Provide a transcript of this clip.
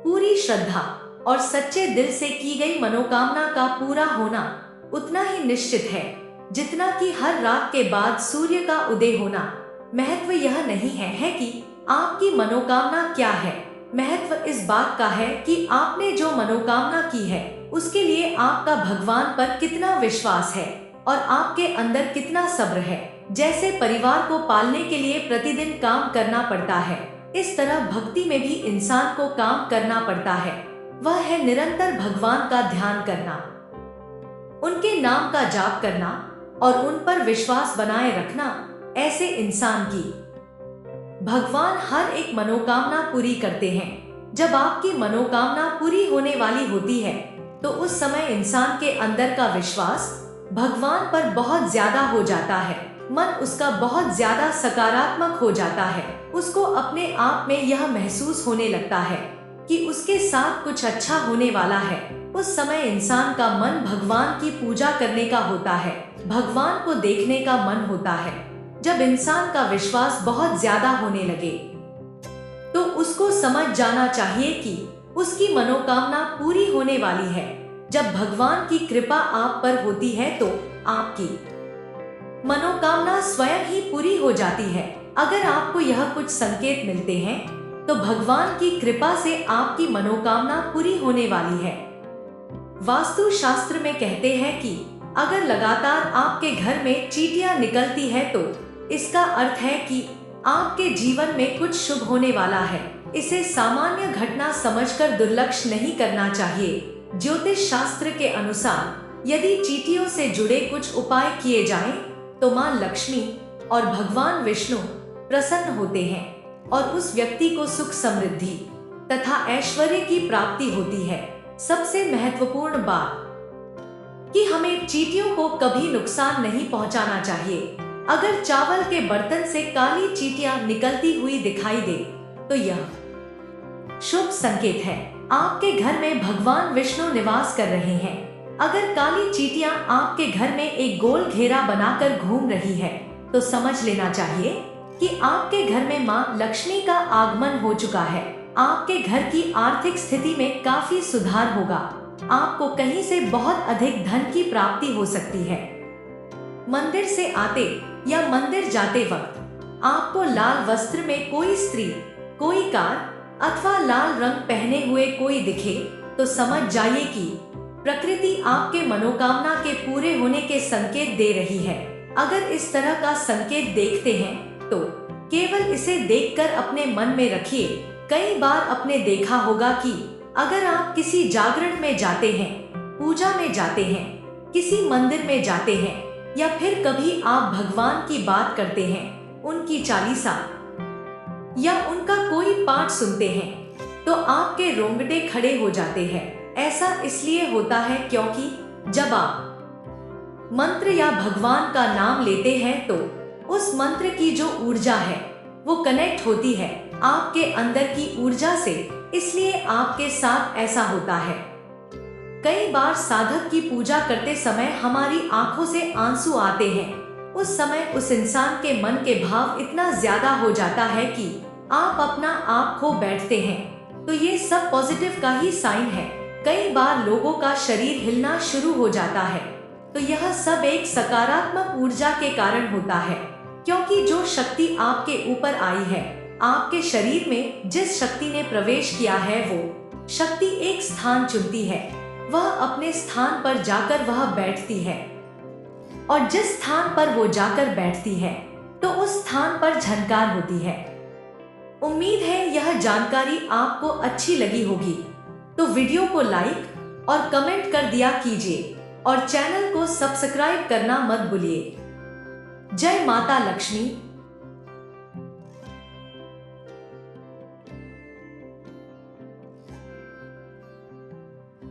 पूरी श्रद्धा और सच्चे दिल से की गई मनोकामना का पूरा होना उतना ही निश्चित है जितना कि हर रात के बाद सूर्य का उदय होना। महत्व यह नहीं है कि आपकी मनोकामना क्या है, महत्व इस बात का है कि आपने जो मनोकामना की है उसके लिए आपका भगवान पर कितना विश्वास है और आपके अंदर कितना सब्र है। जैसे परिवार को पालने के लिए प्रतिदिन काम करना पड़ता है, इस तरह भक्ति में भी इंसान को काम करना पड़ता है। वह है निरंतर भगवान का ध्यान करना, उनके नाम का जाप करना और उन पर विश्वास बनाए रखना। ऐसे इंसान की भगवान हर एक मनोकामना पूरी करते हैं। जब आपकी मनोकामना पूरी होने वाली होती है तो उस समय इंसान के अंदर का विश्वास भगवान पर बहुत ज्यादा हो जाता है, मन उसका बहुत ज्यादा सकारात्मक हो जाता है। उसको अपने आप में यह महसूस होने लगता है कि उसके साथ कुछ अच्छा होने वाला है। उस समय इंसान का मन भगवान की पूजा करने का होता है, भगवान को देखने का मन होता है। जब इंसान का विश्वास बहुत ज्यादा होने लगे तो उसको समझ जाना चाहिए कि उसकी मनोकामना पूरी होने वाली है। जब भगवान की कृपा आप पर होती है तो आपकी मनोकामना स्वयं ही पूरी हो जाती है। अगर आपको यह कुछ संकेत मिलते हैं तो भगवान की कृपा से आपकी मनोकामना पूरी होने वाली है। वास्तु शास्त्र में कहते हैं कि अगर लगातार आपके घर में चींटियां निकलती है तो इसका अर्थ है कि आपके जीवन में कुछ शुभ होने वाला है। इसे सामान्य घटना समझकर दुर्लक्ष्य नहीं करना चाहिए। ज्योतिष शास्त्र के अनुसार यदि चींटियों से जुड़े कुछ उपाय किए जाएं, तो मां लक्ष्मी और भगवान विष्णु प्रसन्न होते हैं और उस व्यक्ति को सुख समृद्धि तथा ऐश्वर्य की प्राप्ति होती है। सबसे महत्वपूर्ण बात कि हमें चींटियों को कभी नुकसान नहीं पहुंचाना चाहिए। अगर चावल के बर्तन से काली चींटियां निकलती हुई दिखाई दे तो यह शुभ संकेत है, आपके घर में भगवान विष्णु निवास कर रहे हैं। अगर काली चींटियां आपके घर में एक गोल घेरा बनाकर घूम रही है तो समझ लेना चाहिए कि आपके घर में मां लक्ष्मी का आगमन हो चुका है। आपके घर की आर्थिक स्थिति में काफी सुधार होगा। आपको कहीं से बहुत अधिक धन की प्राप्ति हो सकती है। मंदिर से आते या मंदिर जाते वक्त आपको लाल वस्त्र में कोई स्त्री, कोई कार अथवा लाल रंग पहने हुए कोई दिखे तो समझ जाइए कि प्रकृति आपके मनोकामना के पूरे होने के संकेत दे रही है। अगर इस तरह का संकेत देखते हैं तो केवल इसे देखकर अपने मन में रखिए। कई बार आपने देखा होगा कि अगर आप किसी जागरण में जाते हैं, पूजा में जाते हैं, किसी मंदिर में जाते हैं या फिर कभी आप भगवान की बात करते हैं, उनकी चालीसा या उनका कोई पाठ सुनते हैं तो आपके रोंगटे खड़े हो जाते हैं। ऐसा इसलिए होता है क्योंकि जब आप मंत्र या भगवान का नाम लेते हैं तो उस मंत्र की जो ऊर्जा है वो कनेक्ट होती है आपके अंदर की ऊर्जा से, इसलिए आपके साथ ऐसा होता है। कई बार साधक की पूजा करते समय हमारी आंखों से आंसू आते हैं। उस समय उस इंसान के मन के भाव इतना ज्यादा हो जाता है कि आप अपना आप खो बैठते हैं। तो ये सब पॉजिटिव का ही साइन है। कई बार लोगों का शरीर हिलना शुरू हो जाता है तो यह सब एक सकारात्मक ऊर्जा के कारण होता है, क्योंकि जो शक्ति आपके ऊपर आई है, आपके शरीर में जिस शक्ति ने प्रवेश किया है वो शक्ति एक स्थान चुनती है। वह अपने स्थान पर जाकर वह बैठती है और जिस स्थान पर वो जाकर बैठती है तो उस स्थान पर झनकार होती है। उम्मीद है यह जानकारी आपको अच्छी लगी होगी, तो वीडियो को लाइक और कमेंट कर दिया कीजिए और चैनल को सब्सक्राइब करना मत भूलिए। जय माता लक्ष्मी।